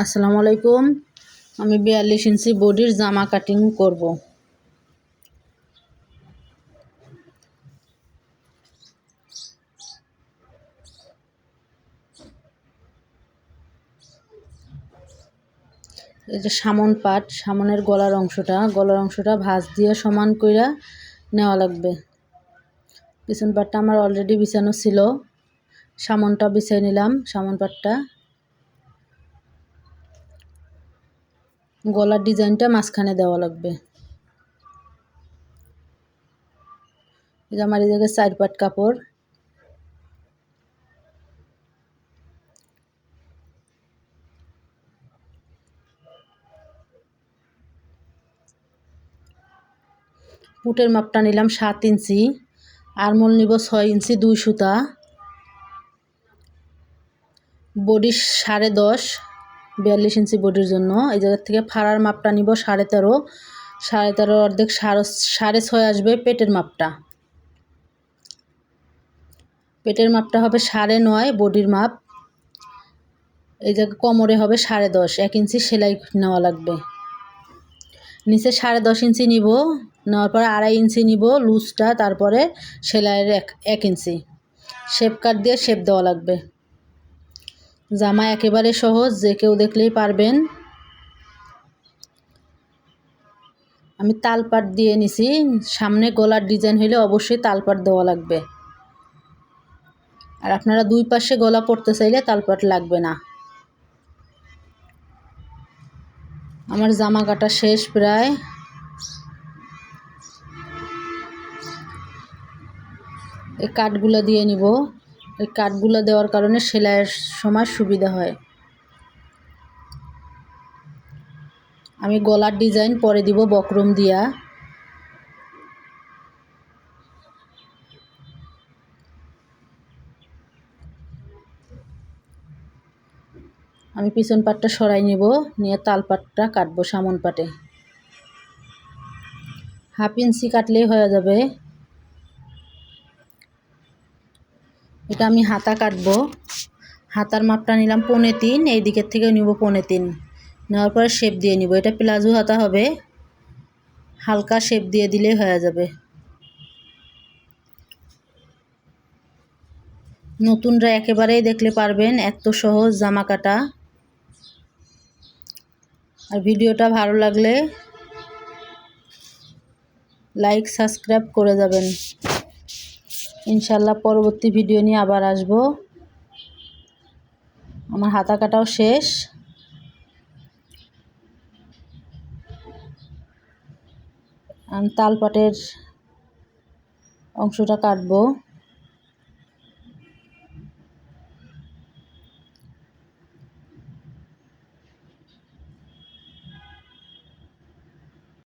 আসসালামু আলাইকুম। আমি 42 ইঞ্চি বডির জামা কাটিং করব। এই যে সামনের গলার অংশটা ভাঁজ দিয়ে সমান কইরা নেওয়া লাগবে। পিছন পাটটা আমার অলরেডি বিছানো ছিল, সামনটা বিছিয়ে নিলাম। সামন পাটটা গলার ডিজাইনটা মাঝখানে দেওয়া লাগবে। এই যে আমার এই জায়গায় 4 পাট কাপড়, পুটের মাপটা নিলাম 7 ইঞ্চি, আরমোল নিব 6 ইঞ্চি 2 সুতা, বডি 10.5, 42 ইঞ্চি বডির জন্য। এই জায়গা থেকে ফাড়ার মাপটা নিব 13.5, 13.5 অর্ধেক 6.5 আসবে। পেটের মাপটা হবে 9.5 বডির মাপ। এই জায়গায় কোমরে হবে 10.5, 1 ইঞ্চি সেলাই নেওয়া লাগবে। নিচে 10.5 ইঞ্চি নিব, নেওয়ার পরে 2.5 ইঞ্চি নিব লুজটা, তারপরে সেলাইয়ের 1 ইঞ্চি শেপ কাট দিয়ে শেপ দেওয়া লাগবে। জামা একেবারে সহজ, যে কেউ দেখলেই পারবেন। আমি তালপাট দিয়ে নিছি। সামনে গলার ডিজাইন হলে অবশ্যই তালপাট দেওয়া লাগবে, আর আপনারা 2 পাশে গলা পড়তে চাইলে তালপাট লাগবে না। আমার জামা কাটা শেষ প্রায়। এই কাটগুলো দিয়ে নিব। এই কাটগুলো দেওয়ার কারণে সেলাইয়ের সময় সুবিধা হয়। আমি গলার ডিজাইন পরে দিব বক্রম দিয়া। আমি পিছন পাটটা সরাই নিব, নিয়ে তালপাটটা কাটবো সামন পাটে। 1/2 ইঞ্চি কাটলেই হয়ে যাবে। এটা আমি হাতা কাটবো। হাতার মাপটা নিলাম 3.5, এই দিকের থেকে নিব 3.5, নেওয়ার পরে শেপ দিয়ে নিব। এটা প্লাজো হাতা হবে, হালকা শেপ দিয়ে দিলেই হয়ে যাবে। নতুনরা একেবারেই দেখলে পারবেন, এত সহজ জামা কাটা। আর ভিডিওটা ভালো লাগলে লাইক সাবস্ক্রাইব করে যাবেন। ইনশাল্লাহ পরবর্তী ভিডিও নিয়ে আবার আসব। আমার হাতা কাটাও শেষ। আমি তালপাটের অংশটা কাটবো।